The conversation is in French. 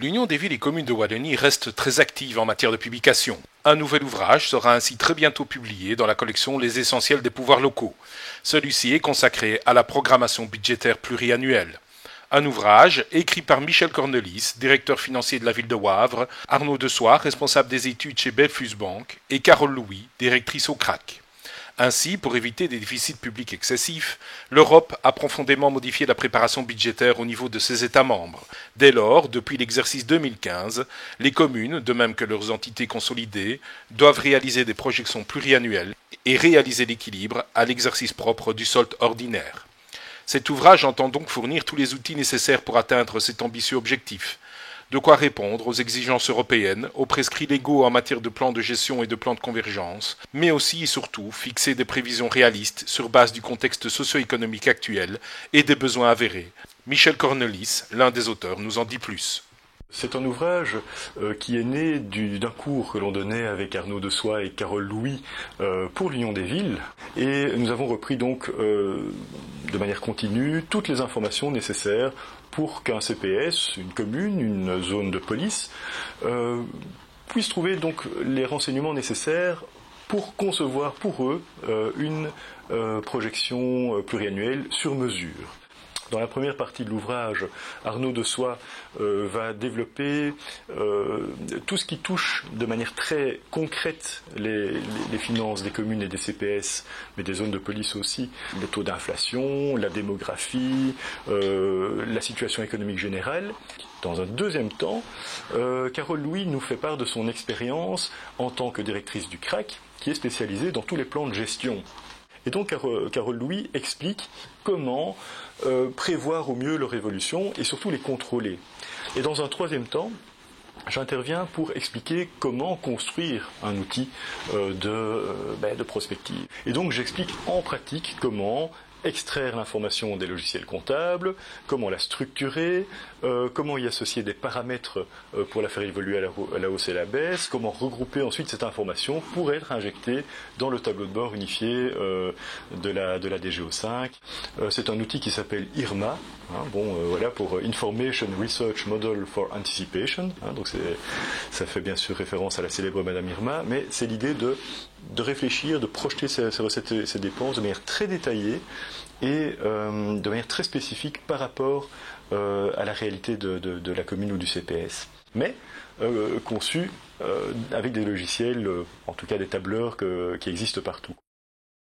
L'Union des villes et communes de Wallonie reste très active en matière de publication. Un nouvel ouvrage sera ainsi très bientôt publié dans la collection Les Essentiels des pouvoirs locaux. Celui-ci est consacré à la programmation budgétaire pluriannuelle. Un ouvrage écrit par Michel Cornelis, directeur financier de la ville de Wavre, Arnaud Dessoir, responsable des études chez Belfus Bank, et Carole Louis, directrice au CRAC. Ainsi, pour éviter des déficits publics excessifs, l'Europe a profondément modifié la préparation budgétaire au niveau de ses États membres. Dès lors, depuis l'exercice 2015, les communes, de même que leurs entités consolidées, doivent réaliser des projections pluriannuelles et réaliser l'équilibre à l'exercice propre du solde ordinaire. Cet ouvrage entend donc fournir tous les outils nécessaires pour atteindre cet ambitieux objectif. De quoi répondre aux exigences européennes, aux prescrits légaux en matière de plans de gestion et de plans de convergence, mais aussi et surtout fixer des prévisions réalistes sur base du contexte socio-économique actuel et des besoins avérés. Michel Cornelis, l'un des auteurs, nous en dit plus. C'est un ouvrage qui est né d'un cours que l'on donnait avec Arnaud Dessoir et Carole Louis pour l'Union des villes. Et nous avons repris donc de manière continue toutes les informations nécessaires pour qu'un CPS, une commune, une zone de police, puisse trouver donc les renseignements nécessaires pour concevoir pour eux une projection pluriannuelle sur mesure. Dans la première partie de l'ouvrage, Arnaud Dessoir va développer tout ce qui touche de manière très concrète les finances des communes et des CPS, mais des zones de police aussi, les taux d'inflation, la démographie, la situation économique générale. Dans un deuxième temps, Carole Louis nous fait part de son expérience en tant que directrice du CRAC, qui est spécialisée dans tous les plans de gestion. Et donc Carole Louis explique comment prévoir au mieux leur évolution et surtout les contrôler. Et dans un troisième temps, j'interviens pour expliquer comment construire un outil de prospective. Et donc j'explique en pratique comment extraire l'information des logiciels comptables, comment la structurer, comment y associer des paramètres pour la faire évoluer à la hausse et à la baisse, comment regrouper ensuite cette information pour être injectée dans le tableau de bord unifié de la DGO5. C'est un outil qui s'appelle IRMA, pour Information Research Model for Anticipation. Donc ça fait bien sûr référence à la célèbre Madame Irma, mais c'est l'idée de réfléchir, de projeter ces recettes et ces dépenses de manière très détaillée et de manière très spécifique par rapport à la réalité de la commune ou du CPS. Mais conçu avec des logiciels, en tout cas des tableurs qui existent partout.